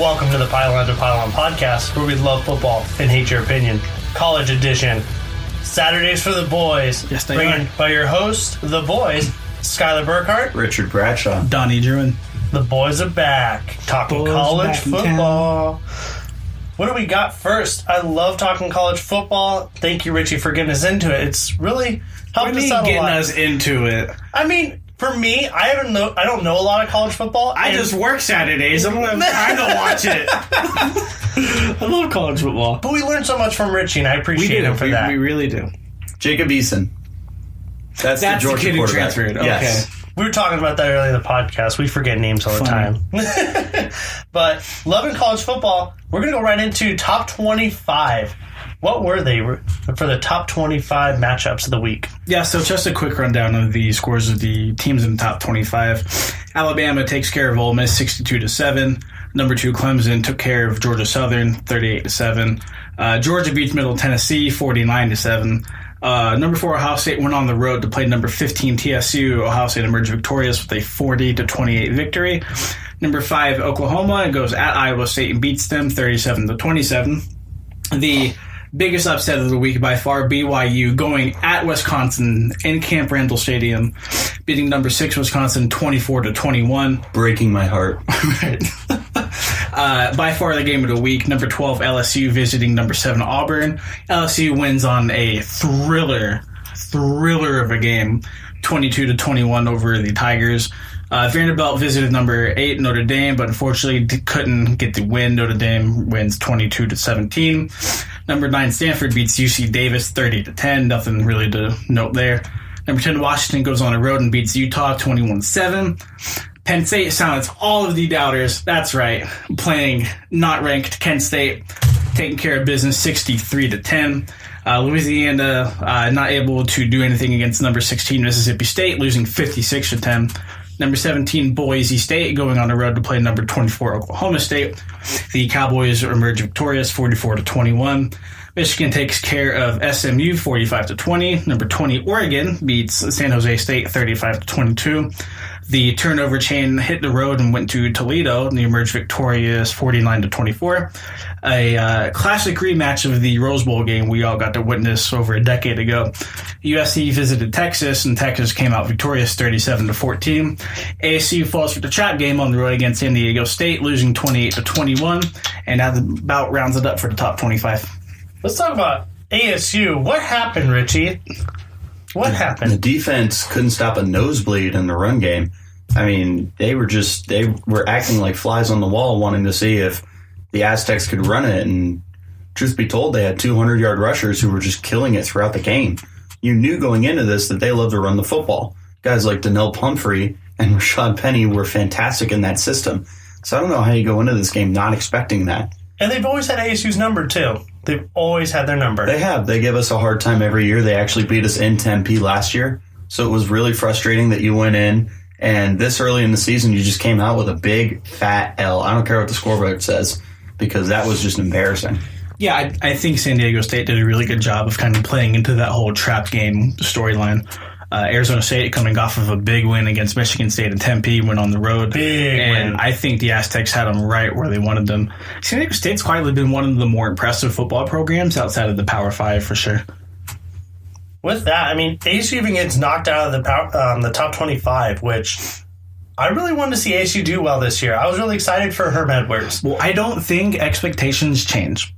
Welcome to the Pylon to Pylon podcast, where we love football and hate your opinion. College edition. Saturdays for the boys. Yes, they Bringing are. by your host, the boys, Skylar Burkhart, Richard Bradshaw, Donnie Druin. The boys are back. Talking Boys college back in football. What do we got first? I love talking college football. Thank you, Richie, for getting us into it. It's really helped us out a Getting lot. us into it. I mean, for me, I don't know a lot of college football. I just work Saturdays. I'm trying to watch it. I love college football. But we learned so much from Richie, and I appreciate him for that. We really do. Jacob Eason. That's the the Georgia kid who quarterback. transferred. Okay. Yes. We were talking about that earlier in the podcast. We forget names all the Funny. time. But loving college football, we're going to go right into top 25. What were they for the top 25 matchups of the week? Yeah, so just a quick rundown of the scores of the teams in the top 25. Alabama takes care of Ole Miss 62-7. Number 2, Clemson took care of Georgia Southern 38-7. Georgia beats Middle Tennessee 49-7. Number 4, Ohio State went on the road to play number 15 TSU. Ohio State emerged victorious with a 40-28 victory. Number 5, Oklahoma goes at Iowa State and beats them 37-27. The biggest upset of the week by far, BYU going at Wisconsin in Camp Randall Stadium, beating number 6 Wisconsin 24-21. Breaking my heart. By far the game of the week, number 12 LSU visiting number 7 Auburn. LSU wins on a thriller of a game, 22-21 over the Tigers. Vanderbilt visited number 8 Notre Dame, but unfortunately couldn't get the win. Notre Dame wins 22-17. Number 9 Stanford beats UC Davis 30-10. Nothing really to note there. Number 10 Washington goes on the road and beats Utah 21-7. Penn State silenced all of the doubters. That's right. Playing not ranked Kent State, taking care of business 63-10. Louisiana not able to do anything against number 16 Mississippi State, losing 56-10. Number 17 Boise State going on the road to play number 24 Oklahoma State. The Cowboys emerge victorious 44-21. Michigan takes care of SMU 45-20. Number 20 Oregon beats San Jose State 35-22. The turnover chain hit the road and went to Toledo, and they emerged victorious 49-24. A classic rematch of the Rose Bowl game we all got to witness over a decade ago. USC visited Texas, and Texas came out victorious 37-14. ASU falls for the trap game on the road against San Diego State, losing 28-21, and that about rounds it up for the top 25. Let's talk about ASU. What happened, Richie? What happened? The defense couldn't stop a nosebleed in the run game. I mean, they were acting like flies on the wall, wanting to see if the Aztecs could run it. And truth be told, they had 200-yard rushers who were just killing it throughout the game. You knew going into this that they love to run the football. Guys like Donnell Pumphrey and Rashad Penny were fantastic in that system. So I don't know how you go into this game not expecting that. And they've always had ASU's number, too. They've always had their number. They have. They give us a hard time every year. They actually beat us in Tempe last year. So it was really frustrating that you went in, and this early in the season, you just came out with a big, fat L. I don't care what the scoreboard says, because that was just embarrassing. Yeah, I think San Diego State did a really good job of kind of playing into that whole trap game storyline. Arizona State, coming off of a big win against Michigan State and Tempe, went on the road. Big win. I think the Aztecs had them right where they wanted them. San Diego State's quietly been one of the more impressive football programs outside of the Power 5 for sure. With that, I mean, ASU even gets knocked out of the top 25, which I really wanted to see ASU do well this year. I was really excited for Herm Edwards. Well, I don't think expectations change.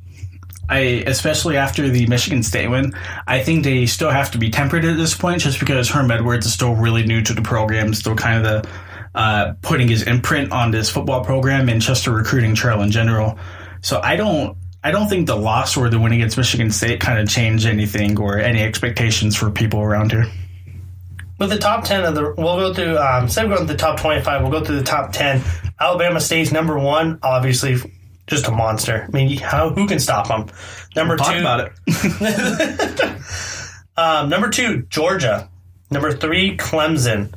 Especially after the Michigan State win, I think they still have to be tempered at this point just because Herm Edwards is still really new to the program, still kind of putting his imprint on this football program and just the recruiting trail in general. So I don't think the loss or the win against Michigan State kind of changed anything or any expectations for people around here. With the top 10 we'll go through, instead of going to the top 25, we'll go through the top 10. Alabama State's number 1, obviously just a monster. I mean, who can stop them? Number 2. Talk about it. Number 2, Georgia. Number 3, Clemson.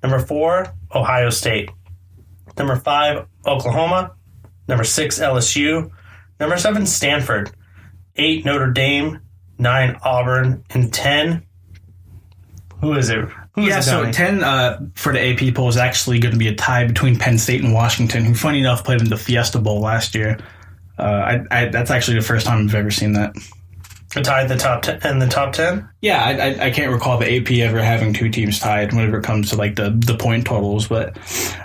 Number 4, Ohio State. Number 5, Oklahoma. Number 6, LSU. Number 7, Stanford. 8, Notre Dame. 9, Auburn. And 10, who is it? Who is Yeah, it, so Donnie? 10 for the AP poll is actually going to be a tie between Penn State and Washington, who, funny enough, played in the Fiesta Bowl last year. That's actually the first time I've ever seen that. A tie at the top 10 and the top 10? Yeah, I can't recall the AP ever having two teams tied whenever it comes to like the point totals. But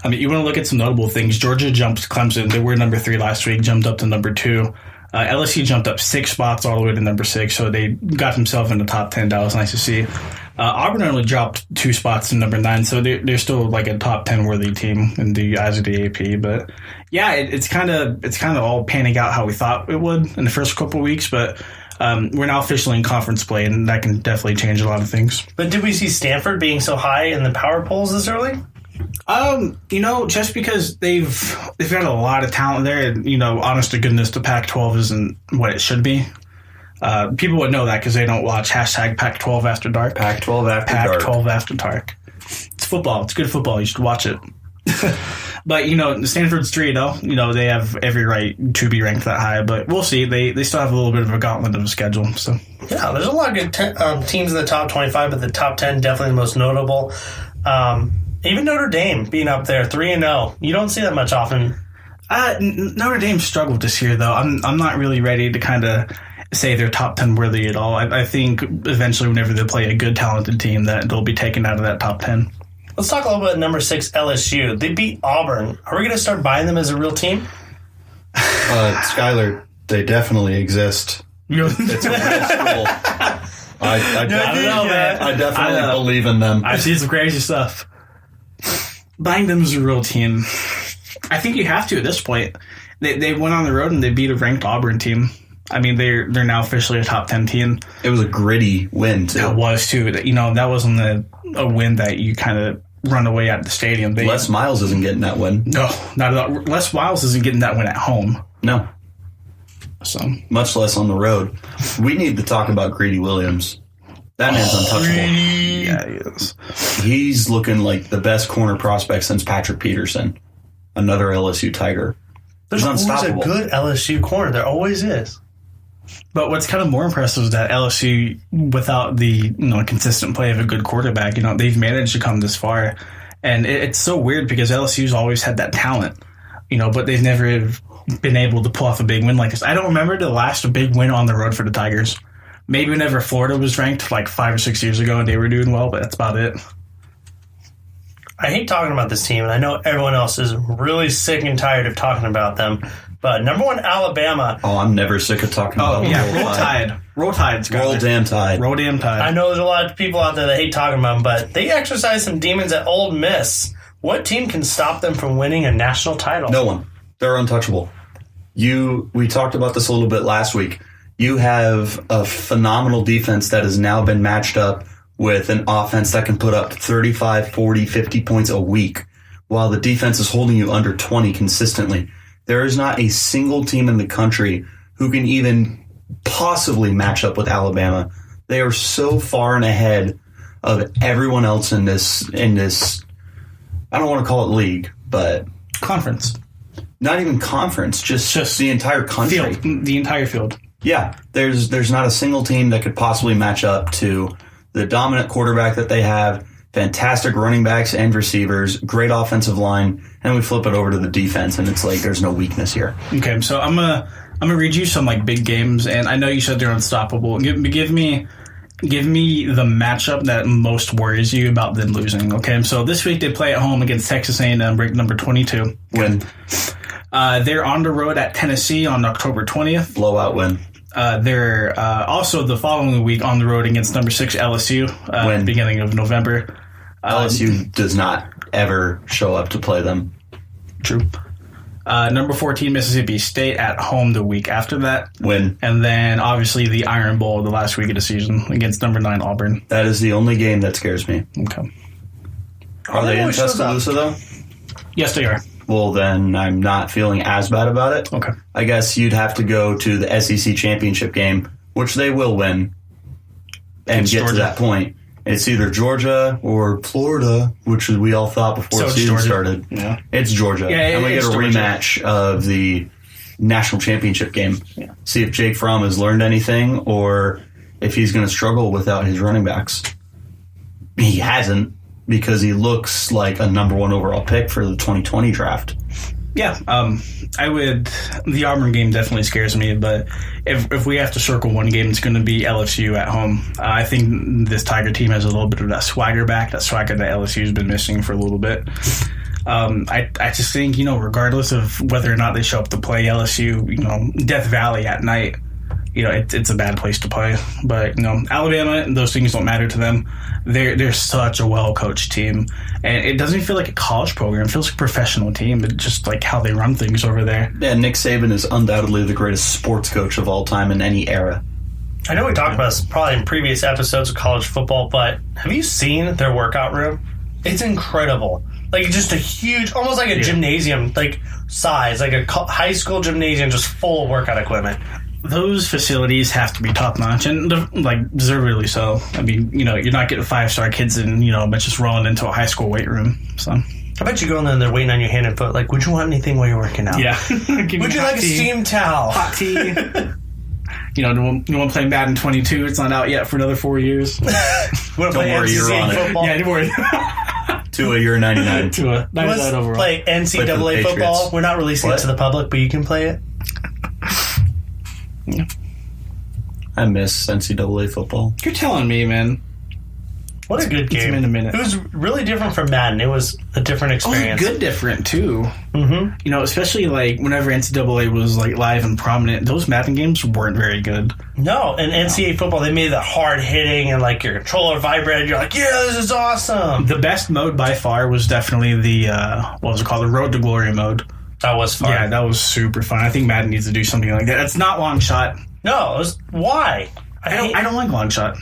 I mean, you want to look at some notable things. Georgia jumped Clemson. They were number 3 last week, jumped up to number 2. LSU jumped up 6 spots all the way to number 6, so they got themselves in the top 10. That was nice to see. Auburn only dropped 2 spots to number 9, so they're still like a top 10 worthy team in the eyes of the AP. But yeah, it's kind of all panning out how we thought it would in the first couple of weeks. But we're now officially in conference play, and that can definitely change a lot of things. But did we see Stanford being so high in the power polls this early? Just because they've got a lot of talent there, and honest to goodness, the Pac-12 isn't what it should be. People would know that because they don't watch hashtag Pac-12 After Dark. Pac-12 After Dark. Pac-12 After Dark. It's football. It's good football. You should watch it. But, Stanford's 3-0. They have every right to be ranked that high. But we'll see. They still have a little bit of a gauntlet of a schedule. So Yeah, there's a lot of good teams in the top 25, but the top 10 definitely the most notable. Even Notre Dame being up there, 3-0. You don't see that much often. Notre Dame struggled this year, though. I'm not really ready to kind of say they're top 10 worthy at all. I think eventually whenever they play a good, talented team, that they'll be taken out of that top 10. Let's talk a little bit number 6, LSU. They beat Auburn. Are we going to start buying them as a real team? Skyler, they definitely exist. It's a real school. I definitely believe in them. I've seen some crazy stuff. Buying them as a real team, I think you have to at this point. They went on the road and they beat a ranked Auburn team. I mean, they're now officially a top 10 team. It was a gritty win, too. That was, too. That wasn't a win that you kind of run away out of the stadium. Les Miles isn't getting that win. No, not at all. Les Miles isn't getting that win at home. No. So much less on the road. We need to talk about Greedy Williams. That man's untouchable. Yeah, he is. He's looking like the best corner prospect since Patrick Peterson. Another LSU Tiger. There's always a good LSU corner. There always is. But what's kind of more impressive is that LSU, without the consistent play of a good quarterback, they've managed to come this far. And it's so weird because LSU's always had that talent, but they've never been able to pull off a big win like this. I don't remember the last big win on the road for the Tigers. Maybe whenever Florida was ranked like 5 or 6 years ago and they were doing well, but that's about it. I hate talking about this team, and I know everyone else is really sick and tired of talking about them. But number 1, Alabama. Oh, I'm never sick of talking about them. Roll Tide. Roll Tide, Scott. Roll damn Tide. Roll damn Tide. I know there's a lot of people out there that hate talking about them, but they exercise some demons at Ole Miss. What team can stop them from winning a national title? No one. They're untouchable. We talked about this a little bit last week. You have a phenomenal defense that has now been matched up with an offense that can put up 35, 40, 50 points a week, while the defense is holding you under 20 consistently. There is not a single team in the country who can even possibly match up with Alabama. They are so far and ahead of everyone else in this, I don't want to call it league, but conference. Not even conference, just the entire country. Field, the entire field. Yeah, there's not a single team that could possibly match up to the dominant quarterback that they have, fantastic running backs and receivers, great offensive line, and we flip it over to the defense, and it's like there's no weakness here. Okay, so I'm gonna read you some like big games, and I know you said they're unstoppable. Give me the matchup that most worries you about them losing. Okay, so this week they play at home against Texas A&M, ranked number 22. Win. They're on the road at Tennessee on October 20th. Blowout win. They're also the following week on the road against number 6 LSU, beginning of November. LSU does not ever show up to play them. True. Number 14 Mississippi State at home the week after that. Win. And then obviously the Iron Bowl the last week of the season against number 9 Auburn. That is the only game that scares me. Okay. Are they in Tuscaloosa though? Yes, they are. Well, then I'm not feeling as bad about it. Okay. I guess you'd have to go to the SEC championship game, which they will win, and get to that point. It's either Georgia or Florida, which we all thought before the season started. Yeah. It's Georgia. Yeah, and we get a Georgia. rematch of the national championship game. Yeah. See if Jake Fromm has learned anything or if he's going to struggle without his running backs. He hasn't, because he looks like a number 1 overall pick for the 2020 draft. Yeah, I would. The Auburn game definitely scares me, but if we have to circle one game, it's going to be LSU at home. I think this Tiger team has a little bit of that swagger back, that swagger that LSU's been missing for a little bit. I just think, regardless of whether or not they show up to play LSU, Death Valley at night, it's a bad place to play. But, Alabama, those things don't matter to them. They're such a well-coached team. And it doesn't feel like a college program. It feels like a professional team. It's just like how they run things over there. Yeah, Nick Saban is undoubtedly the greatest sports coach of all time in any era. I know we talked about this probably in previous episodes of college football, but have you seen their workout room? It's incredible. Like, just a huge, almost like a gymnasium, like, size. Like a high school gymnasium just full of workout equipment. Those facilities have to be top notch, and deservedly so. I mean, you're not getting 5-star kids and but just rolling into a high school weight room. So I bet you go in there and they're waiting on your hand and foot. Like, would you want anything while you're working out? yeah, Would you like a steam towel? Hot tea. You want to play Madden 22? It's not out yet for another 4 years. Don't worry, you're on it. football? Yeah, don't worry. Tua, you're 99. Tua, 99 Let's overall. play NCAA football. We're not releasing it to the public, but you can play it. I miss NCAA football. You're telling me, man. What a good game. in a minute. It was really different from Madden. It was a different experience. Good different, too. Mm-hmm. Especially, whenever NCAA was, live and prominent, those Madden games weren't very good. No, and NCAA football, they made that hard hitting and, your controller vibrated. You're like, yeah, this is awesome. The best mode by far was definitely the, the Road to Glory mode. That was fun. Yeah, that was super fun. I think Madden needs to do something like that. It's not long shot. No, why? I don't like long shot.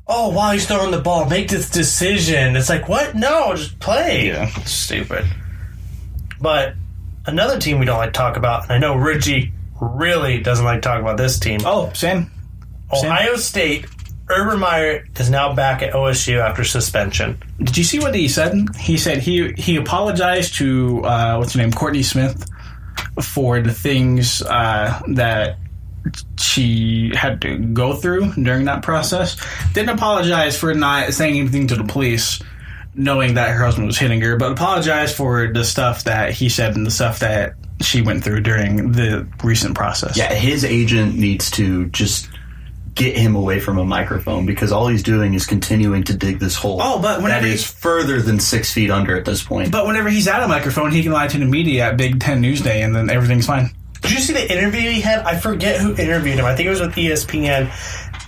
Oh, while he's throwing the ball, make this decision. It's like, what? No, just play. Yeah. It's stupid. But another team we don't like to talk about, and I know Richie really doesn't like to talk about this team. Oh, Sam. Ohio State. Urban Meyer is now back at OSU after suspension. Did you see what he said? He said he apologized to Courtney Smith for the things that she had to go through during that process. Didn't apologize for not saying anything to the police, knowing that her husband was hitting her, but apologized for the stuff that he said and the stuff that she went through during the recent process. Yeah, his agent needs to just get him away from a microphone, because all he's doing is continuing to dig this hole. Oh, but whenever that is further than 6 feet under at this point. But whenever he's at a microphone, he can lie to the media at Big Ten Newsday, and then everything's fine. Did you see the interview he had? I forget who interviewed him. I think it was with ESPN,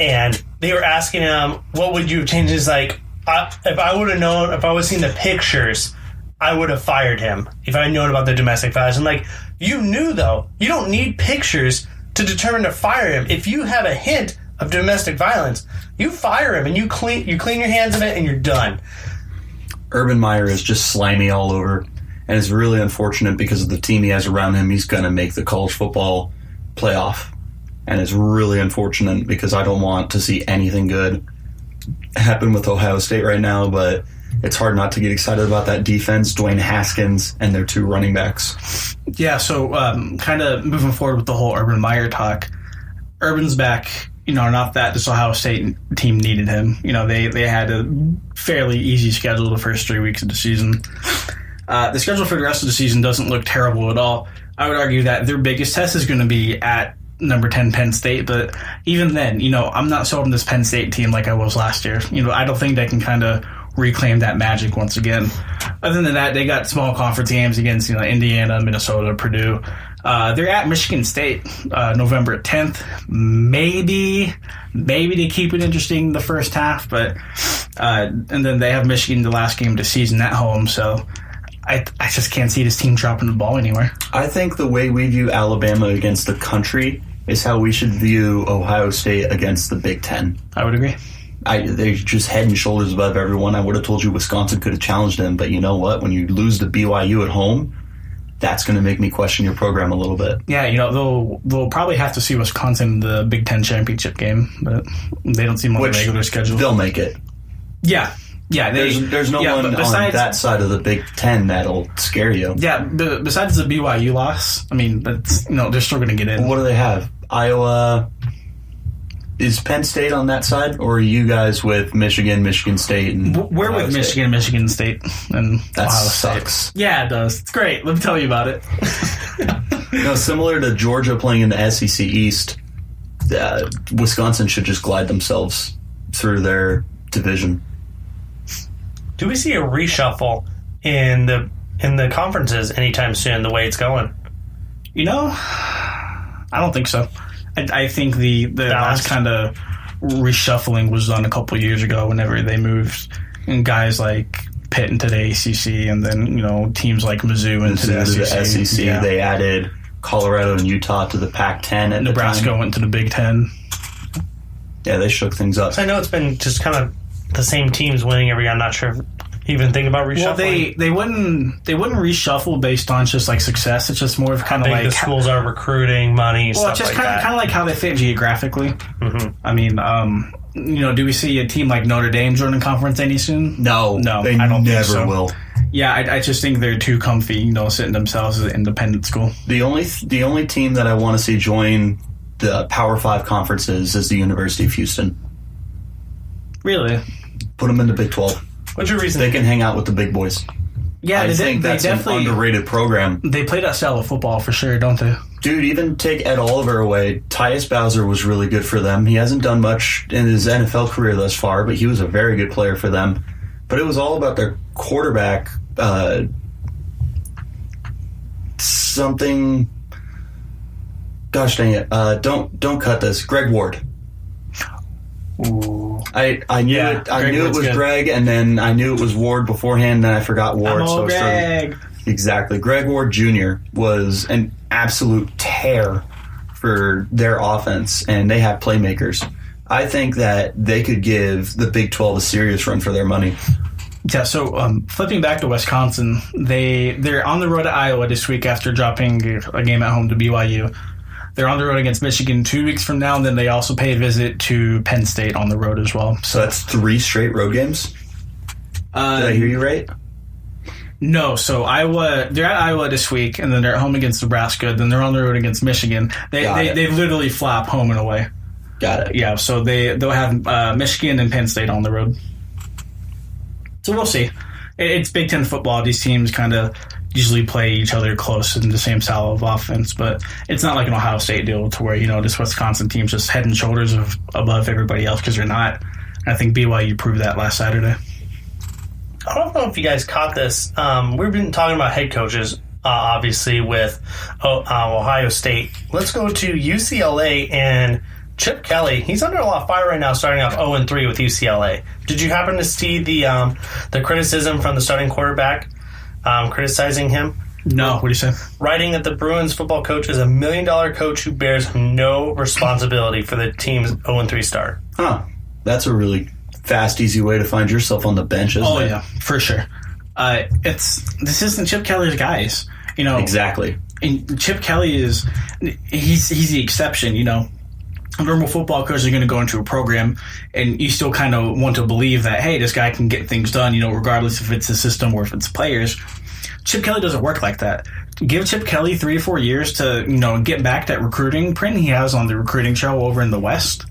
and they were asking him, what would you have changed? He's like, if I would have known, if I would have seen the pictures, I would have fired him if I had known about the domestic violence. And you knew, though. You don't need pictures to determine to fire him. If you have a hint of domestic violence, you fire him and you clean your hands of it and you're done. Urban Meyer is just slimy all over, and it's really unfortunate because of the team he has around him. He's going to make the college football playoff, and it's really unfortunate because I don't want to see anything good happen with Ohio State right now, but it's hard not to get excited about that defense, Dwayne Haskins, and their 2 running backs. Yeah, so kind of moving forward with the whole Urban Meyer talk, Urban's back. Not that this Ohio State team needed him. They had a fairly easy schedule the first 3 weeks of the season. The schedule for the rest of the season doesn't look terrible at all. I would argue that their biggest test is going to be at number 10 Penn State, but even then, I'm not sold on this Penn State team like I was last year. I don't think they can kind of reclaim that magic once again. Other than that, they got small conference games against Indiana, Minnesota, Purdue. They're at Michigan State November 10th. Maybe they keep it interesting the first half, but and then they have Michigan the last game of the season at home. So I just can't see this team dropping the ball anywhere. I think the way we view Alabama against the country is how we should view Ohio State against the Big Ten. I would agree. They're just head and shoulders above everyone. I would have told you Wisconsin could have challenged them, but you know what? When you lose to BYU at home, that's going to make me question your program a little bit. Yeah, they'll probably have to see Wisconsin in the Big Ten championship game, but they don't seem on the regular schedule. They'll make it. Yeah. Yeah, there's no one on that side of the Big Ten that'll scare you. Yeah, besides the BYU loss, I mean, that's they're still going to get in. What do they have? Iowa. is Penn State on that side, or are you guys with Michigan State, and We're Ohio with State? Michigan State, and That Ohio sucks. State. Yeah, it does. It's great. Let me tell you about it. No, similar to Georgia playing in the SEC East, Wisconsin should just glide themselves through their division. Do we see a reshuffle in the conferences anytime soon? The way it's going. You know, I don't think so. I think the last kind of reshuffling was done a couple years ago whenever they moved and guys like Pitt into the ACC, and then teams like Mizzou into the SEC. Yeah. They added Colorado and Utah to the Pac-10 at Nebraska the time. went to the Big Ten. Yeah, they shook things up. So I know it's been just kind of the same teams winning every year. I'm not sure if you even think about reshuffling. Well, they wouldn't reshuffle based on just like success. It's just more of kind of like the schools are recruiting money. Well, stuff just like that. kind of like how they fit geographically. Mm-hmm. I mean, do we see a team like Notre Dame joining conference any soon? No, they I don't never think so. Will. Yeah, I just think they're too comfy, sitting themselves as an independent school. The only team that I want to see join the Power 5 conferences is the University of Houston. Really? Put them in the Big 12. What's your reason? They can hang out with the big boys. Yeah, I think that's an underrated program. They play that style of football for sure, don't they? Dude, even take Ed Oliver away. Tyus Bowser was really good for them. He hasn't done much in his NFL career thus far, but he was a very good player for them. But it was all about their quarterback. Something. Gosh dang it! Don't cut this. Greg Ward. Ooh. I knew Yeah, it. I Greg knew it Ward's was good. Greg, and then I knew it was Ward beforehand. Then I forgot Ward. I'm all Greg. Exactly. Greg Ward Jr. was an absolute tear for their offense, and they have playmakers. I think that they could give the Big 12 a serious run for their money. Yeah, so flipping back to Wisconsin, they're on the road at Iowa this week after dropping a game at home to BYU. They're on the road against Michigan 2 weeks from now, and then they also pay a visit to Penn State on the road as well. So that's 3 straight road games? Did I hear you right? No, so they're at Iowa this week, and then they're at home against Nebraska, then they're on the road against Michigan. They literally flop home and away. Got it. Yeah, so they'll have Michigan and Penn State on the road. So we'll see. It's Big Ten football. These teams kind of usually play each other close in the same style of offense, but it's not like an Ohio State deal to where, this Wisconsin team's just head and shoulders above everybody else, because they're not. And I think BYU proved that last Saturday. I don't know if you guys caught this. We've been talking about head coaches, obviously, with Ohio State. Let's go to UCLA and Chip Kelly. He's under a lot of fire right now, starting off 0-3 with UCLA. Did you happen to see the criticism from the starting quarterback criticizing him? No, what do you say? Writing that the Bruins football coach is $1 million coach who bears no responsibility for the team's 0-3 start. Huh. That's a really fast, easy way to find yourself on the bench, isn't it? Oh, yeah, for sure. This isn't Chip Kelly's guys. Exactly. And Chip Kelly he's the exception, Normal football coaches are going to go into a program, and you still kind of want to believe that, hey, this guy can get things done, regardless if it's a system or if it's players. Chip Kelly doesn't work like that. Give Chip Kelly 3 or 4 years to, get back that recruiting print he has on the recruiting show over in the West.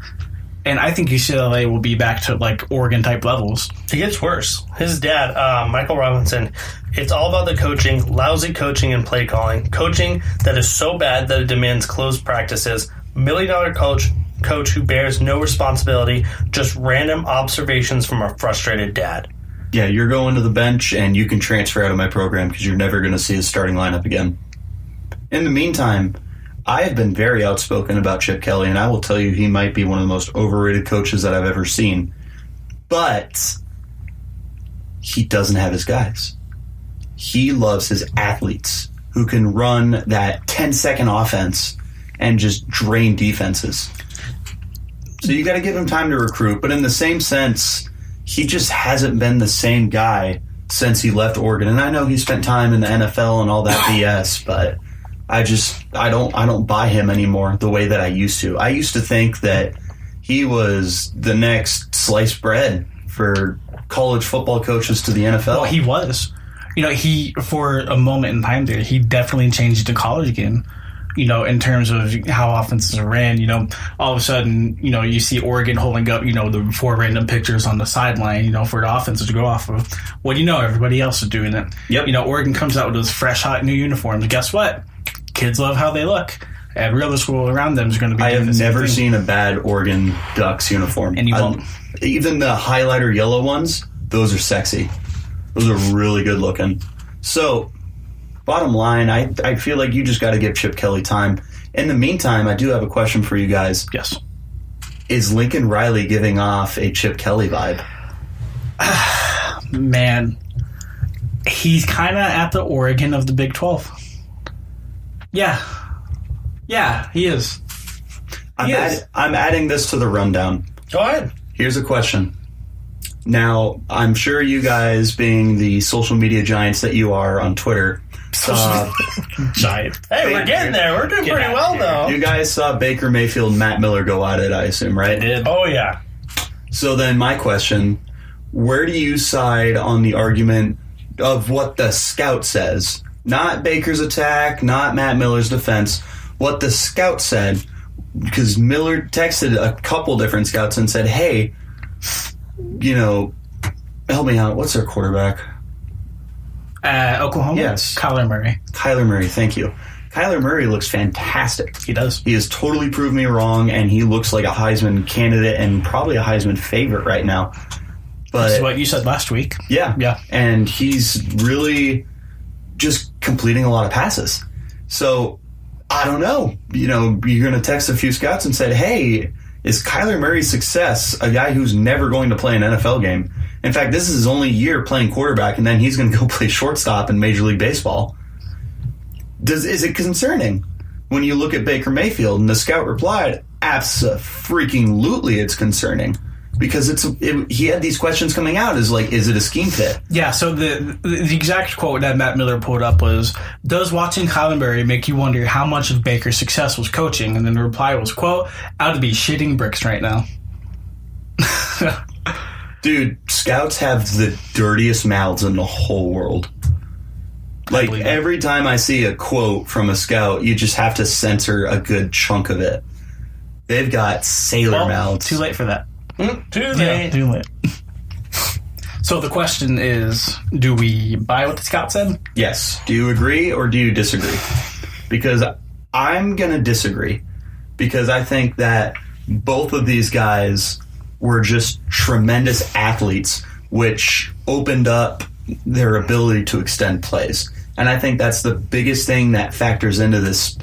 And I think UCLA will be back to, like, Oregon-type levels. It gets worse. His dad, Michael Robinson, it's all about the coaching, lousy coaching and play calling. Coaching that is so bad that it demands closed practices. $1 million coach who bears no responsibility, just random observations from a frustrated dad. Yeah, you're going to the bench, and you can transfer out of my program because you're never going to see his starting lineup again. In the meantime, I have been very outspoken about Chip Kelly, and I will tell you he might be one of the most overrated coaches that I've ever seen. But he doesn't have his guys. He loves his athletes who can run that 10-second offense and just drain defenses. So you got to give him time to recruit, but in the same sense, he just hasn't been the same guy since he left Oregon. And I know he spent time in the NFL and all that BS, but I don't buy him anymore the way that I used to. I used to think that he was the next sliced bread for college football coaches to the NFL. Well, he was. He for a moment in time there, he definitely changed the college game. in terms of how offenses are ran, all of a sudden, you see Oregon holding up, the 4 random pictures on the sideline, for the offenses to go off of. What do you know? Everybody else is doing it. Yep. Oregon comes out with those fresh, hot new uniforms. Guess what? Kids love how they look. Every other school around them is going to be. I doing have the same never thing. seen a bad Oregon Ducks uniform. And you won't. Even the highlighter yellow ones, those are sexy. Those are really good looking. So, bottom line, I feel like you just got to give Chip Kelly time. In the meantime, I do have a question for you guys. Yes. Is Lincoln Riley giving off a Chip Kelly vibe? Man, he's kind of at the Oregon of the Big 12. Yeah, he is. I'm adding this to the rundown. Go ahead. Here's a question. Now, I'm sure you guys, being the social media giants that you are on Twitter, Giant. Hey, we're getting there. We're doing pretty well, though. you guys saw Baker Mayfield and Matt Miller go at it, I assume, right? Did. Oh, yeah. So then my question, where do you side on the argument of what the scout says? Not Baker's attack, not Matt Miller's defense. What the scout said, because Miller texted a couple different scouts and said, hey, help me out. What's their quarterback? Oklahoma? Yes. Kyler Murray. Kyler Murray, thank you. Kyler Murray looks fantastic. He does. He has totally proved me wrong, and he looks like a Heisman candidate and probably a Heisman favorite right now. But That's what you said last week. yeah. And he's really just completing a lot of passes. So, I don't know. You're going to text a few scouts and said, hey, is Kyler Murray's success a guy who's never going to play an NFL game? In fact, this is his only year playing quarterback, and then he's going to go play shortstop in Major League Baseball. Is it concerning when you look at Baker Mayfield? And the scout replied, abso-freaking-lutely it's concerning. Because he had these questions coming out is it a scheme fit? Yeah, so the exact quote that Matt Miller pulled up was, does watching Kyler Murray make you wonder how much of Baker's success was coaching? And then the reply was, quote, I would be shitting bricks right now. Dude, scouts have the dirtiest mouths in the whole world. Like, every time I see a quote from a scout, you just have to censor a good chunk of it. They've got sailor mouths. Too late for that. Too late. Too late. So the question is, do we buy what the scout said? Yes. Do you agree or do you disagree? Because I'm going to disagree. Because I think that both of these guys were just tremendous athletes, which opened up their ability to extend plays. And I think that's the biggest thing that factors into this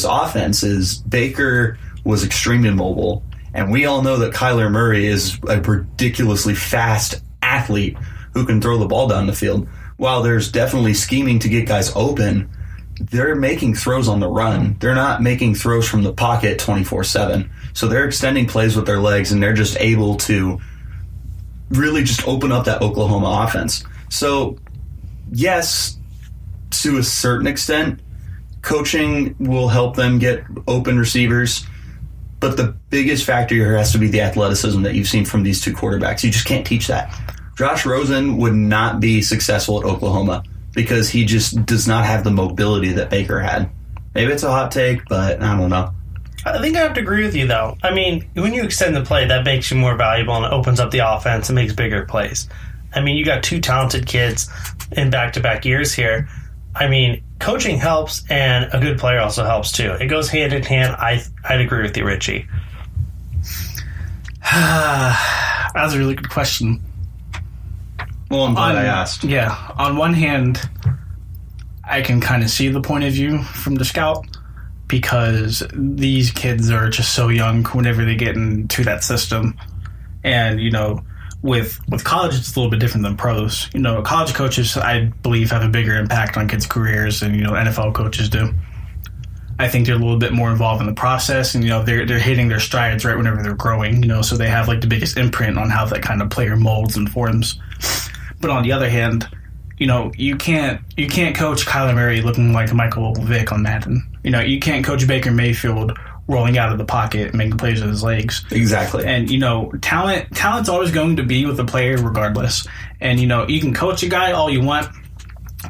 offense is Baker was extremely mobile. And we all know that Kyler Murray is a ridiculously fast athlete who can throw the ball down the field. While there's definitely scheming to get guys open, they're making throws on the run. They're not making throws from the pocket 24/7. So they're extending plays with their legs, and they're just able to really just open up that Oklahoma offense. So, yes, to a certain extent, coaching will help them get open receivers. But the biggest factor here has to be the athleticism that you've seen from these two quarterbacks. You just can't teach that. Josh Rosen would not be successful at Oklahoma because he just does not have the mobility that Baker had. Maybe it's a hot take, but I don't know. I think I have to agree with you, though. I mean, when you extend the play, that makes you more valuable and it opens up the offense and makes bigger plays. I mean, you got two talented kids in back-to-back years here. I mean, coaching helps, and a good player also helps, too. It goes hand in hand. I'd agree with you, Richie. That was a really good question. Well, I'm glad I asked. Yeah. On one hand, I can kind of see the point of view from the scout because these kids are just so young whenever they get into that system. And, with college, it's a little bit different than pros. College coaches, I believe, have a bigger impact on kids' careers than, NFL coaches do. I think they're a little bit more involved in the process, and, they're hitting their strides right whenever they're growing, so they have, the biggest imprint on how that kind of player molds and forms. But on the other hand, you can't coach Kyler Murray looking like Michael Vick on Madden. You can't coach Baker Mayfield rolling out of the pocket and making plays with his legs. Exactly. And, talent's always going to be with the player regardless. And, you can coach a guy all you want,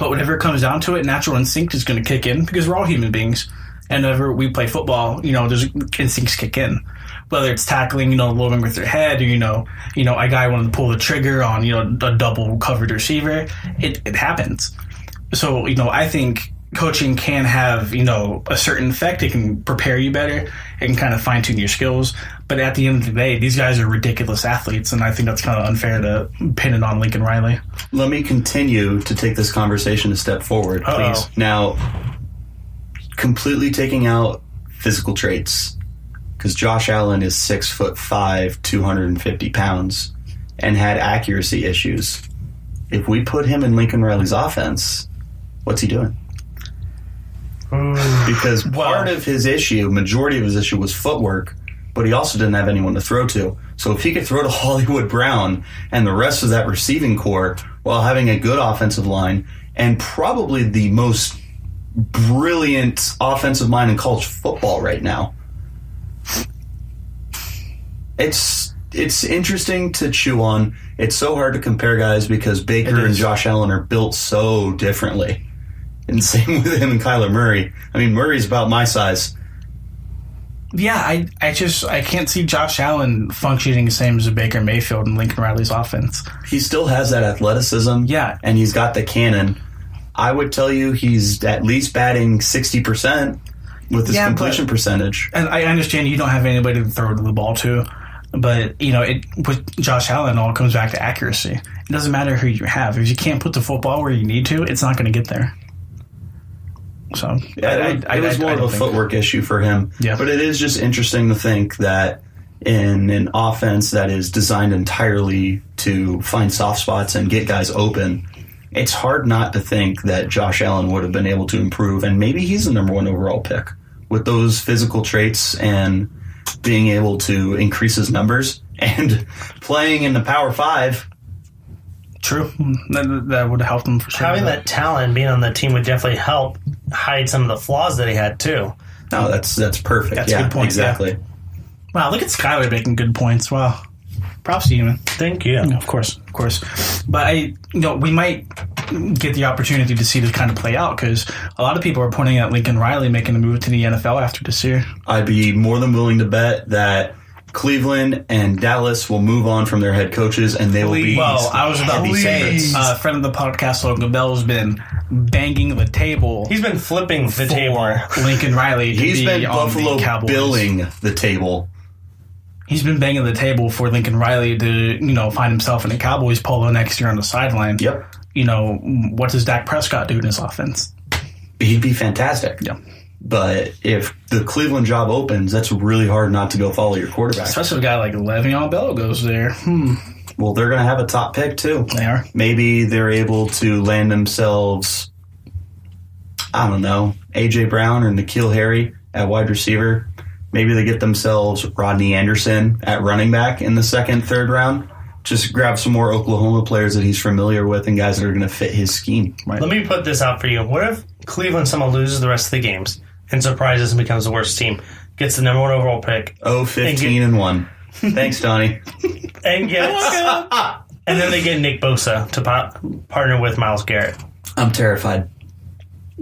but whenever it comes down to it, natural instinct is going to kick in because we're all human beings. And whenever we play football, there's instincts kick in. Whether it's tackling, loading with your head, or, a guy wanting to pull the trigger on, a double covered receiver, it happens. So, I think coaching can have, a certain effect. It can prepare you better. It can kind of fine tune your skills. But at the end of the day, these guys are ridiculous athletes, and I think that's kind of unfair to pin it on Lincoln Riley. Let me continue to take this conversation a step forward, please. Now, completely taking out physical traits, because Josh Allen is 6'5", 250 pounds, and had accuracy issues. If we put him in Lincoln Riley's offense, what's he doing? Because part of his issue, majority of his issue, was footwork, but he also didn't have anyone to throw to. So if he could throw to Hollywood Brown and the rest of that receiving core while having a good offensive line and probably the most brilliant offensive line in college football right now, it's interesting to chew on. It's so hard to compare guys because Baker and Josh Allen are built so differently. And same with him and Kyler Murray. I mean, Murray's about my size. Yeah, I can't see Josh Allen functioning the same as a Baker Mayfield and Lincoln Riley's offense. He still has that athleticism. Yeah. And he's got the cannon. I would tell you he's at least batting 60% with his completion percentage. And I understand you don't have anybody to throw the ball to, but with Josh Allen, it all comes back to accuracy. It doesn't matter who you have. If you can't put the football where you need to, it's not going to get there. So it was more of a footwork issue for him. Yeah. But it is just interesting to think that in an offense that is designed entirely to find soft spots and get guys open, it's hard not to think that Josh Allen would have been able to improve, and maybe he's the number 1 overall pick with those physical traits and being able to increase his numbers and playing in the Power 5. True. That would have helped him for sure. Having that talent, being on the team, would definitely help hide some of the flaws that he had, too. No, that's perfect. That's a good point. Exactly. Yeah. Wow, look at Skyler making good points. Wow. Props to you, man. Thank you. Of course. But we might get the opportunity to see this kind of play out because a lot of people are pointing at Lincoln Riley making a move to the NFL after this year. I'd be more than willing to bet that Cleveland and Dallas will move on from their head coaches, and they will be. Well, I was about to say, a friend of the podcast, Logan Bell, has been banging the table. He's been flipping the table. Lincoln Riley. He's been on Buffalo the Cowboys. billing the table. He's been banging the table for Lincoln Riley to, find himself in a Cowboys polo next year on the sideline. Yep. What does Dak Prescott do in his offense? He'd be fantastic. Yeah. But if the Cleveland job opens, that's really hard not to go follow your quarterback. Especially a guy like Le'Veon Bell goes there. Well, they're going to have a top pick, too. They are. Maybe they're able to land themselves, I don't know, A.J. Brown or N'Keal Harry at wide receiver. Maybe they get themselves Rodney Anderson at running back in the second, third round. Just grab some more Oklahoma players that he's familiar with and guys that are going to fit his scheme. Right. Let me put this out for you. What if Cleveland somehow loses the rest of the games and surprises and becomes the worst team, gets the number 1 overall pick? 15-1. Thanks, Donnie. And gets, and then they get Nick Bosa to partner with Myles Garrett. I'm terrified.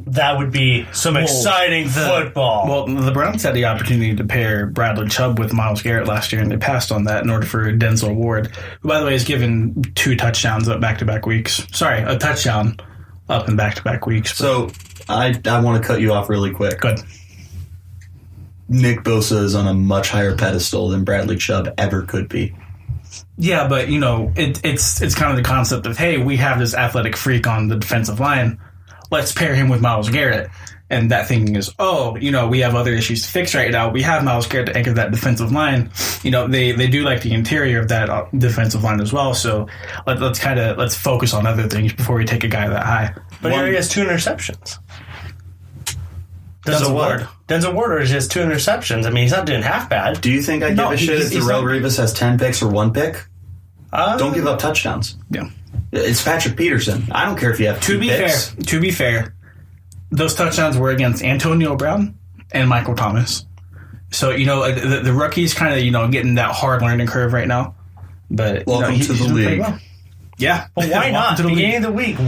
That would be some exciting football. Well, the Browns had the opportunity to pair Bradley Chubb with Myles Garrett last year, and they passed on that in order for Denzel Ward, who, by the way, has given 2 touchdowns up back-to-back weeks. Sorry, a touchdown up in back-to-back weeks. So I want to cut you off really quick. Good. Nick Bosa is on a much higher pedestal than Bradley Chubb ever could be. Yeah, but, it's kind of the concept of, hey, we have this athletic freak on the defensive line. Let's pair him with Myles Garrett. And that thinking is, we have other issues to fix right now. We have Myles Garrett to anchor that defensive line. They do like the interior of that defensive line as well. So let's focus on other things before we take a guy that high. But he already has 2 interceptions. Denzel Ward has 2 interceptions. I mean, he's not doing half bad. Do you think I give a shit if Darrelle Revis has 10 picks or 1 pick? Don't give up touchdowns. Yeah. It's Patrick Peterson. I don't care if you have 2 picks. To be fair, those touchdowns were against Antonio Brown and Michael Thomas. So, the rookie's kind of, getting that hard learning curve right now. But welcome to the league. Well. Yeah. But why not? Beginning of the week,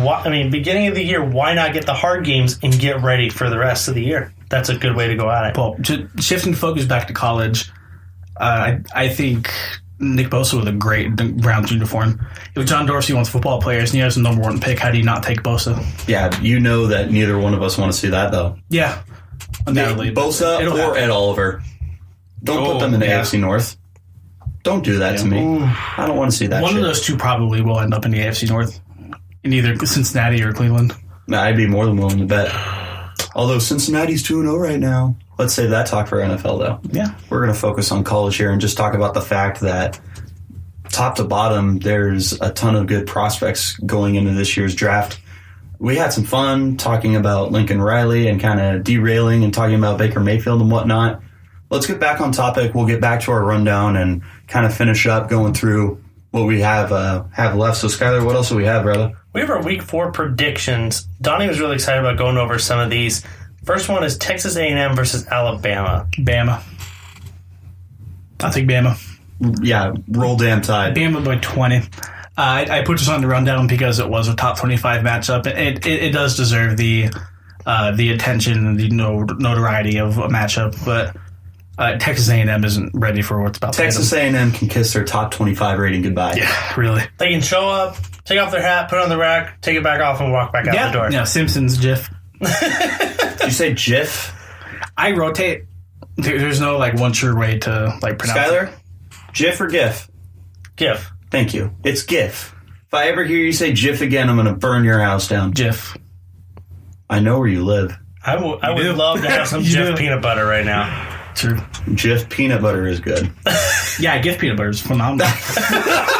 beginning of the year, why not get the hard games and get ready for the rest of the year? that's a good way to go at it. Well, shifting focus back to college, I think Nick Bosa with a great Browns uniform. If John Dorsey wants football players and he has the number 1 pick, how do you not take Bosa? Yeah, you know that neither one of us want to see that, though. Yeah. Undoubtedly. Bosa or Ed Oliver. Don't put them in the AFC North. Don't do that to me. I don't want to see that One shit. of those two probably will end up in the AFC North. In either Cincinnati or Cleveland. Nah, I'd be more than willing to bet. Although Cincinnati's 2-0 right now. Let's save that talk for NFL, though. Yeah. We're going to focus on college here and just talk about the fact that top to bottom, there's a ton of good prospects going into this year's draft. We had some fun talking about Lincoln Riley and kind of derailing and talking about Baker Mayfield and whatnot. Let's get back on topic. We'll get back to our rundown and kind of finish up going through what we have left. So, Skyler, what else do we have, brother? We have our Week 4 predictions. Donnie was really excited about going over some of these. First one is Texas A&M versus Alabama. Bama. I think Bama. Yeah, roll damn tide. Bama by 20. I put this on the rundown because it was a top 25 matchup. It does deserve the attention and the notoriety of a matchup, but Texas A&M isn't ready for what's about to hit them. Texas A&M can kiss their top 25 rating goodbye. Yeah, really. They can show up, take off their hat, put it on the rack, take it back off, and walk back out the door. Yeah, Simpsons GIF. Did you say GIF? I rotate. There's no one sure way to pronounce Skyler, it. GIF or GIF? GIF. Thank you. It's GIF. If I ever hear you say GIF again, I'm going to burn your house down. GIF. I know where you live. I would love to have some Jif peanut butter right now. True. Jif peanut butter is good. Yeah, GIF peanut butter is phenomenal. I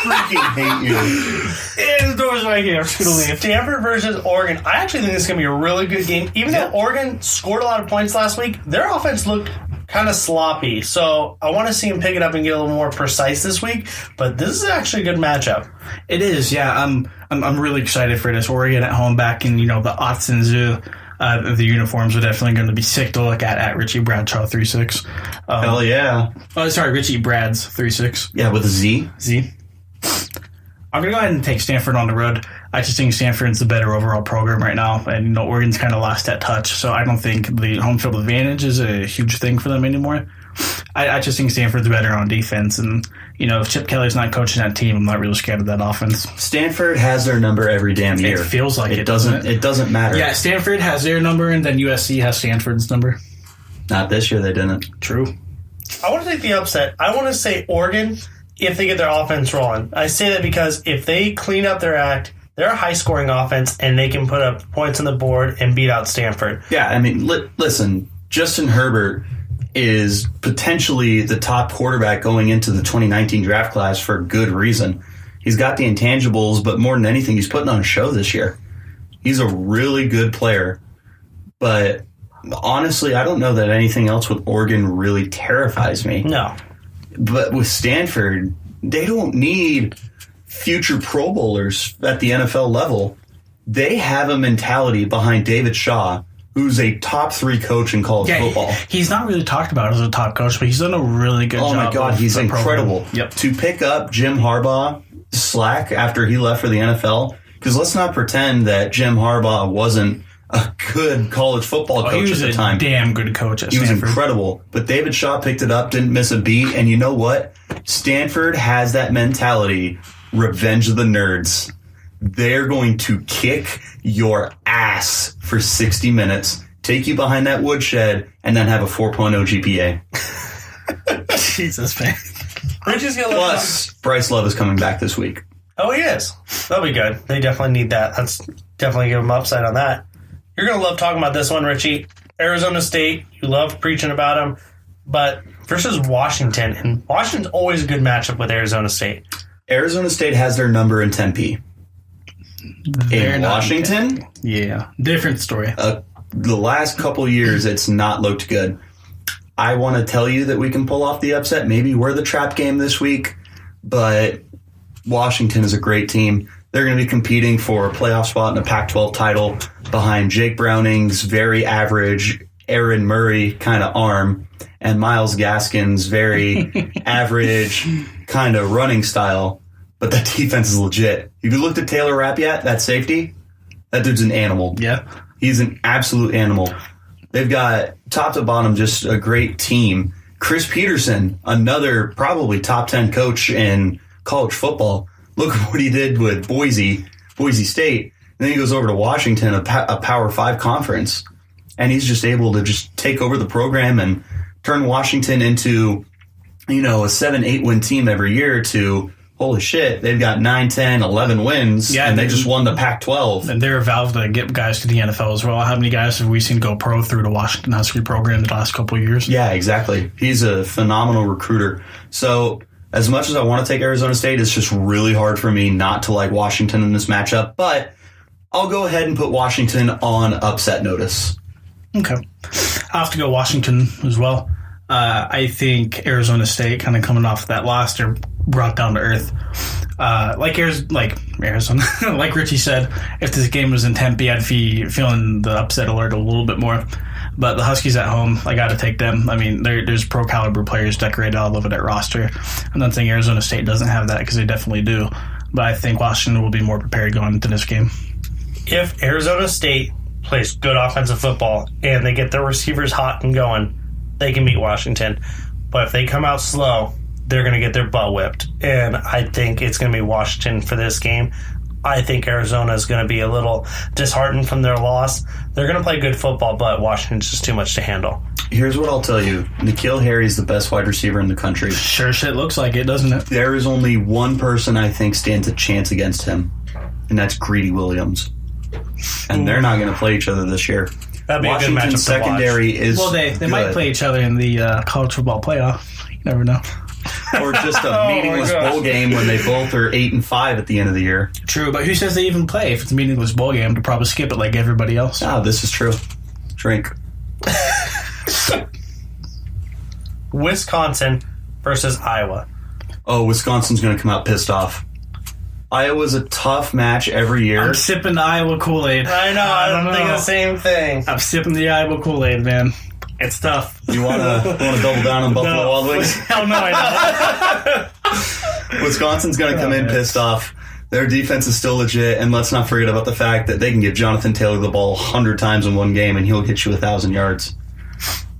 freaking hate you. The door's right here. I'm just going to leave. Stanford versus Oregon. I actually think this is going to be a really good game. Even though Oregon scored a lot of points last week, their offense looked kind of sloppy. So I want to see them pick it up and get a little more precise this week. But this is actually a good matchup. It is, yeah. I'm really excited for this. Oregon at home back in, the aughts and zoo. The uniforms are definitely going to be sick to look at Richie Bradshaw 3-6. Hell yeah. Oh, sorry, Richie Brad's 3-6. Yeah, with a Z. Z. I'm going to go ahead and take Stanford on the road. I just think Stanford's the better overall program right now. And, Oregon's kind of lost that touch. So I don't think the home field advantage is a huge thing for them anymore. I just think Stanford's better on defense. And, if Chip Kelly's not coaching that team, I'm not really scared of that offense. Stanford has their number every damn year. It feels like it doesn't. It doesn't matter. Yeah, Stanford has their number, and then USC has Stanford's number. Not this year, they didn't. True. I want to take the upset. I want to say Oregon if they get their offense rolling. I say that because if they clean up their act, they're a high-scoring offense, and they can put up points on the board and beat out Stanford. Yeah, I mean, listen, Justin Herbert is potentially the top quarterback going into the 2019 draft class for good reason. He's got the intangibles, but more than anything, he's putting on a show this year. He's a really good player. But honestly, I don't know that anything else with Oregon really terrifies me. No. But with Stanford, they don't need future Pro Bowlers at the NFL level. They have a mentality behind David Shaw, who's a top 3 coach in college football. He's not really talked about as a top coach, but he's done a really good job. Oh my God, he's incredible. Yep. To pick up Jim Harbaugh slack after he left for the NFL, because let's not pretend that Jim Harbaugh wasn't a good college football coach at the time. He was a damn good coach at Stanford. He was Stanford. incredible. But David Shaw picked it up, didn't miss a beat, and you know what? Stanford has that mentality, revenge of the nerds. They're going to kick your ass for 60 minutes, take you behind that woodshed, and then have a 4.0 GPA. Jesus, man. Richie's gonna Plus, Bryce Love is coming back this week. Oh, he is. That'll be good. They definitely need that. That's definitely give them upside on that. You're going to love talking about this one, Richie. Arizona State, you love preaching about them, but versus Washington. And Washington's always a good matchup with Arizona State. Arizona State has their number in Tempe. In Washington? Yeah. Different story. The last couple years, it's not looked good. I want to tell you that we can pull off the upset. Maybe we're the trap game this week, but Washington is a great team. They're going to be competing for a playoff spot in a Pac-12 title behind Jake Browning's very average Aaron Murray kind of arm and Myles Gaskin's very average kind of running style. But that defense is legit. If you looked at Taylor Rapp yet, that safety, that dude's an animal. Yeah. He's an absolute animal. They've got top to bottom just a great team. Chris Peterson, another probably top 10 coach in college football. Look at what he did with Boise State. Then he goes over to Washington, a Power 5 conference, and he's just able to just take over the program and turn Washington into, a 7-8 win team every year to, holy shit, they've got 9, 10, 11 wins, and they just won the Pac-12. And they're a valve to get guys to the NFL as well. How many guys have we seen go pro through the Washington Husky program the last couple of years? Yeah, exactly. He's a phenomenal recruiter. So as much as I want to take Arizona State, it's just really hard for me not to like Washington in this matchup. But I'll go ahead and put Washington on upset notice. Okay. I have to go Washington as well. I think Arizona State, kind of coming off that loss, they're brought down to earth. Like Arizona, like Richie said, if this game was in Tempe, I'd be feeling the upset alert a little bit more. But the Huskies at home, I got to take them. I mean, there's pro caliber players decorated all over that roster. I'm not saying Arizona State doesn't have that, because they definitely do. But I think Washington will be more prepared going into this game. If Arizona State plays good offensive football and they get their receivers hot and going, they can beat Washington. But if they come out slow, they're going to get their butt whipped. And I think it's going to be Washington for this game. I think Arizona is going to be a little disheartened from their loss. They're going to play good football, but Washington's just too much to handle. Here's what I'll tell you. N'Keal Harry is the best wide receiver in the country. Sure shit looks like it, doesn't it? There is only one person I think stands a chance against him, and that's Greedy Williams. And they're not going to play each other this year. That'd be a good matchup Washington's to watch. secondary is They might play each other in the college football playoff. You never know. or just a meaningless bowl game when they both are 8-5 at the end of the year. True, but who says they even play? If it's a meaningless bowl game, to probably skip it like everybody else. Ah, this is true. Drink. Wisconsin versus Iowa. Oh, Wisconsin's going to come out pissed off. Iowa's a tough match every year. I'm sipping the Iowa Kool-Aid. I know, I don't think the same thing. I'm sipping the Iowa Kool-Aid, man. It's tough. You want to double down on Buffalo Wild Wings? Hell no, I don't. Wisconsin's going to come in pissed off. Their defense is still legit, and let's not forget about the fact that they can give Jonathan Taylor the ball 100 times in one game, and he'll get you 1,000 yards.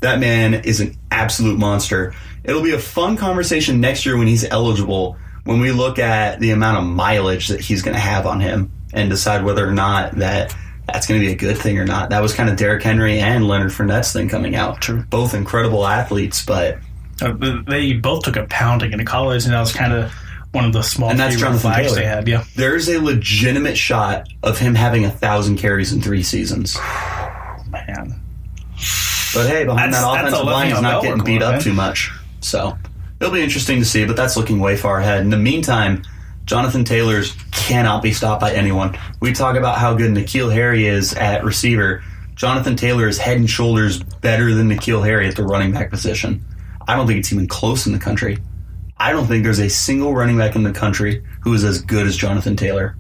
That man is an absolute monster. It'll be a fun conversation next year when he's eligible, when we look at the amount of mileage that he's going to have on him and decide whether or not that's going to be a good thing or not. That was kind of Derrick Henry and Leonard Fournette's thing coming out. True. Both incredible athletes, but they both took a pounding in college, and that was kind of one of the small and that's Jonathan flags Taylor. They had. Yeah, there's a legitimate shot of him having 1,000 carries in 3 seasons. Man. But hey, behind That's that offensive a line, he's not Le'Veon getting Bell beat workload, up man. too much. So it'll be interesting to see, but that's looking way far ahead. In the meantime, Jonathan Taylor's cannot be stopped by anyone. We talk about how good N'Keal Harry is at receiver. Jonathan Taylor is head and shoulders better than N'Keal Harry at the running back position. I don't think it's even close in the country. I don't think there's a single running back in the country who is as good as Jonathan Taylor.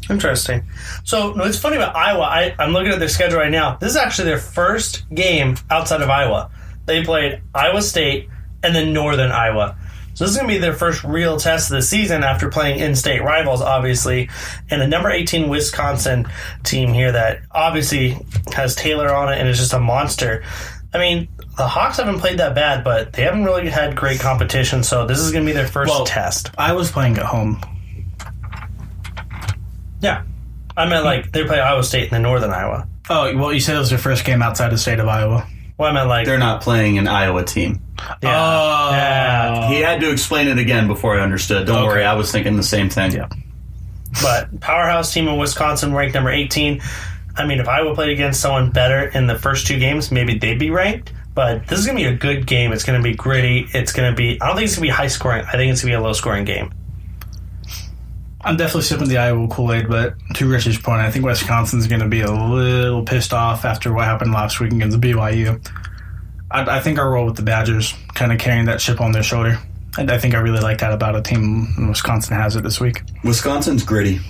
Interesting. So, no, it's funny about Iowa. I'm looking at their schedule right now. This is actually their first game outside of Iowa. They played Iowa State and then Northern Iowa. So this is going to be their first real test of the season after playing in-state rivals, obviously. And the number 18 Wisconsin team here that obviously has Taylor on it and is just a monster. I mean, the Hawks haven't played that bad, but they haven't really had great competition, so this is going to be their first test. I was playing at home. Yeah. I meant, like, they play Iowa State and then Northern Iowa. Oh, well, you said it was their first game outside the state of Iowa. Well, I meant, like... They're not playing an Iowa team. Yeah. Oh. Yeah. He had to explain it again before I understood. Don't worry, I was thinking the same thing. Yeah. But powerhouse team in Wisconsin ranked number 18. I mean, if Iowa played against someone better in the first 2 games, maybe they'd be ranked. But this is going to be a good game. It's going to be gritty. It's going to be... I don't think it's going to be high scoring. I think it's going to be a low scoring game. I'm definitely sipping the Iowa Kool-Aid, but to Richard's point, I think Wisconsin's going to be a little pissed off after what happened last week against BYU. I think I'll roll with the Badgers, kind of carrying that chip on their shoulder. And I think I really like that about a team. Wisconsin has it this week. Wisconsin's gritty.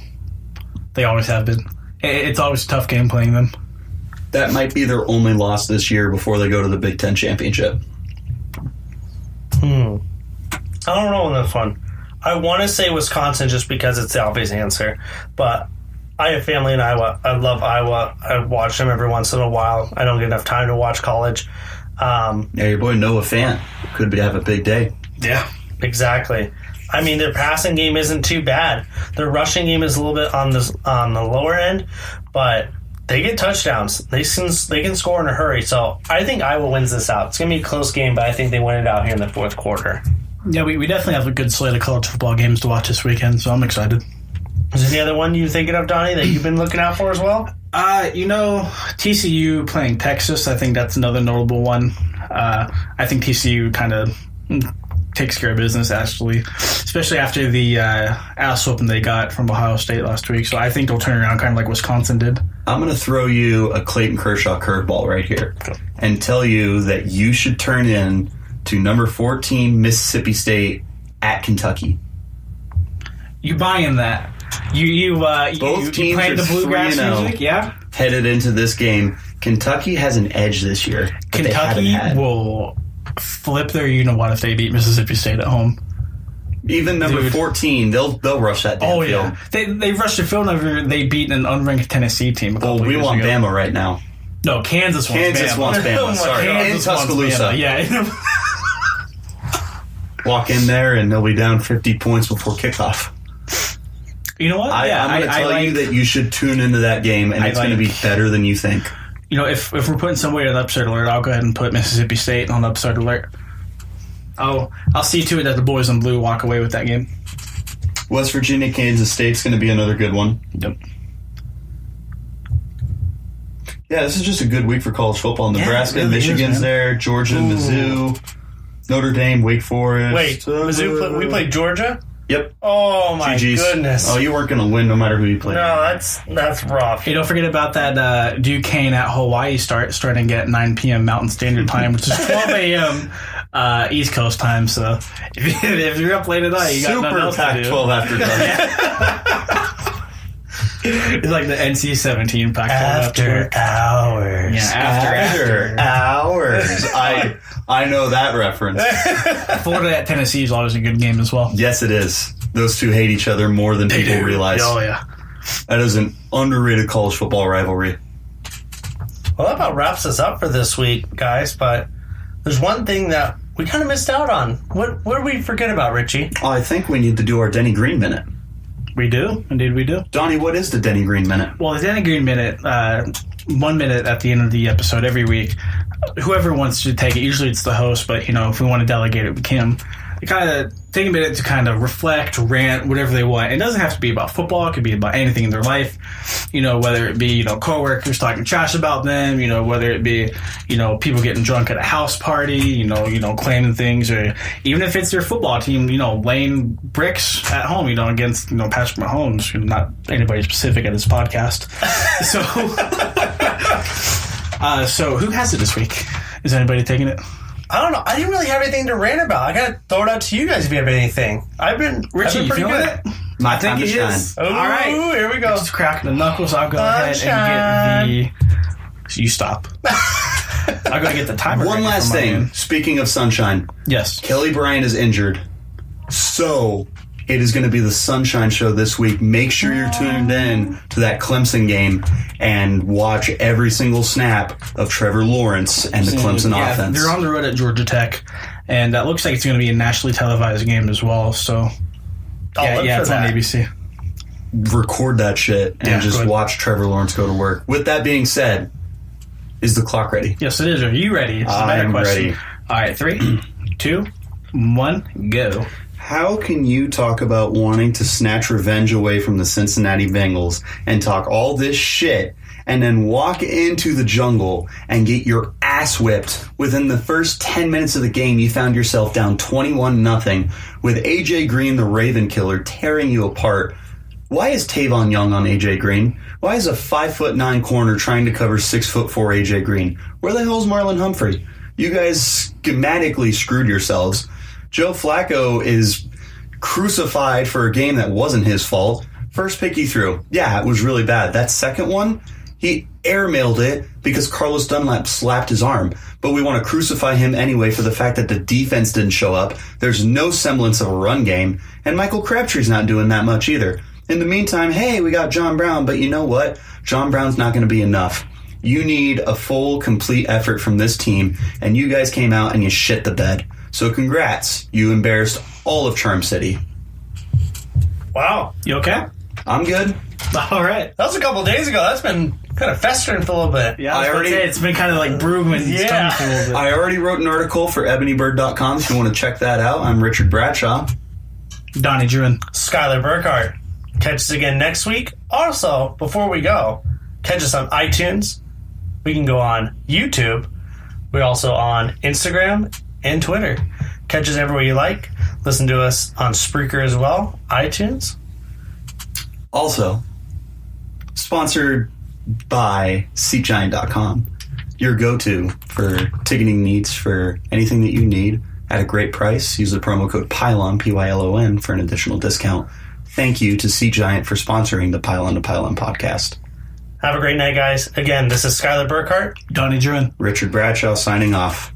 They always have been. It's always a tough game playing them. That might be their only loss this year before they go to the Big Ten championship. I don't know on this one. I want to say Wisconsin just because it's the obvious answer, but I have family in Iowa. I love Iowa. I watch them every once in a while. I don't get enough time to watch college. Yeah, your boy Noah Fant could have a big day. Yeah. Exactly. I mean, their passing game isn't too bad. Their rushing game is a little bit on the lower end, but they get touchdowns. They can score in a hurry. So I think Iowa wins this out. It's going to be a close game, but I think they win it out here in the fourth quarter. Yeah, we definitely have a good slate of college football games to watch this weekend, so I'm excited. Is there any other one you're thinking of, Donnie, that you've been looking out for as well? TCU playing Texas, I think that's another notable one. I think TCU kind of takes care of business, actually, especially after the ass whooping they got from Ohio State last week. So I think they'll turn around kind of like Wisconsin did. I'm going to throw you a Clayton Kershaw curveball right here and tell you that you should turn in to number 14 Mississippi State at Kentucky. You buying that? You Both teams playing are the bluegrass 3-0. music? Yeah. Headed into this game, Kentucky has an edge this year. that they haven't Kentucky had. will flip their you-know-what if they beat Mississippi State at home. Even number 14, they'll rush that damn Oh, field. yeah. They rushed the field whenever they beat an unranked Tennessee team. Oh, we want Bama right now. No, Kansas wants Kansas Bama. wants Bama. Sorry, Kansas in wants Tuscaloosa. Bama. Yeah. Walk in there and they'll be down 50 points before kickoff. You know what? I'm going to tell you that you should tune into that game, and it's going to be better than you think. You know, if we're putting somebody on upset alert, I'll go ahead and put Mississippi State on upset alert. I'll see to it that the boys in blue walk away with that game. West Virginia, Kansas State's going to be another good one. Yep. Yeah, this is just a good week for college football. Nebraska, it really Michigan's is, man. there, Georgia, Mizzou, Notre Dame, Wake Forest. Wait, Mizzou, we played Georgia? Yep. Oh, my GG's. goodness. Oh, you weren't going to win no matter who you played. No, that's rough. Hey, don't forget about that Duquesne at Hawaii starting at 9 p.m. Mountain Standard Time, which is 12 a.m. East Coast time. So if you're up late at night, you got nothing Super else to do. Pac-12 after dark. It's like the NC-17 Pac-12 After hours. Yeah, after hours. I know that reference. Florida at Tennessee is always a good game as well. Yes, it is. Those two hate each other more than people realize. Oh yeah. That is an underrated college football rivalry. Well, that about wraps us up for this week, guys. But there's one thing that we kind of missed out on. What did we forget about, Richie? Oh, I think we need to do our Denny Green Minute. We do. Indeed, we do. Donnie, what is the Denny Green Minute? Well, the Danny Green Minute, 1 minute at the end of the episode every week. Whoever wants to take it, usually it's the host, but, if we want to delegate it, we can. They kind of take a minute to kind of reflect, rant, whatever they want. It doesn't have to be about football. It could be about anything in their life. Whether it be, coworkers talking trash about them, whether it be, people getting drunk at a house party, claiming things, or even if it's their football team, laying bricks at home, against, Patrick Mahomes, not anybody specific at this podcast. So who has it this week? Is anybody taking it? I don't know. I didn't really have anything to rant about. I got to throw it out to you guys if you have anything. Richie, you pretty feeling good. it? My time to shine. Oh, All right. Here we go. Just cracking the knuckles. I'll go ahead and get the... You stop. I'll go get the timer. One last thing. Speaking of sunshine. Yes. Kelly Bryant is injured. So it is going to be the Sunshine Show this week. Make sure you're tuned in to that Clemson game and watch every single snap of Trevor Lawrence and the Clemson offense. They're on the road at Georgia Tech, and that looks like it's going to be a nationally televised game as well. So, it's on ABC. Record that shit and just watch Trevor Lawrence go to work. With that being said, is the clock ready? Yes, it is. Are you ready? It's a better I'm question. ready. All right, 3, 2, 1, go. How can you talk about wanting to snatch revenge away from the Cincinnati Bengals and talk all this shit and then walk into the jungle and get your ass whipped within the first 10 minutes of the game? You found yourself down 21-0 with AJ Green, the Raven Killer, tearing you apart. Why is Tavon Young on AJ Green? Why is a 5'9" corner trying to cover 6'4" AJ Green? Where the hell's Marlon Humphrey? You guys schematically screwed yourselves. Joe Flacco is crucified for a game that wasn't his fault. First pick he threw. Yeah, it was really bad. That second one, he airmailed it because Carlos Dunlap slapped his arm. But we want to crucify him anyway for the fact that the defense didn't show up. There's no semblance of a run game. And Michael Crabtree's not doing that much either. In the meantime, hey, we got John Brown, but you know what? John Brown's not going to be enough. You need a full, complete effort from this team, and you guys came out and you shit the bed. So congrats. You embarrassed all of Charm City. Wow. You okay? I'm good. All right. That was a couple days ago. That's been kind of festering for a little bit. Yeah, I was about to say, it's been kind of like brewing in his tummy for a little bit. I already wrote an article for ebonybird.com if you want to check that out. I'm Richard Bradshaw. Donnie Druin. Skylar Burkhart. Catch us again next week. Also, before we go, catch us on iTunes. We can go on YouTube. We're also on Instagram and Twitter. Catch us everywhere you like. Listen to us on Spreaker as well. iTunes. Also, sponsored by SeatGiant.com. Your go-to for ticketing needs for anything that you need at a great price. Use the promo code PYLON, P-Y-L-O-N, for an additional discount. Thank you to Seat Giant for sponsoring the Pylon to Pylon podcast. Have a great night, guys. Again, this is Skylar Burkhart. Donnie Druin. Richard Bradshaw signing off.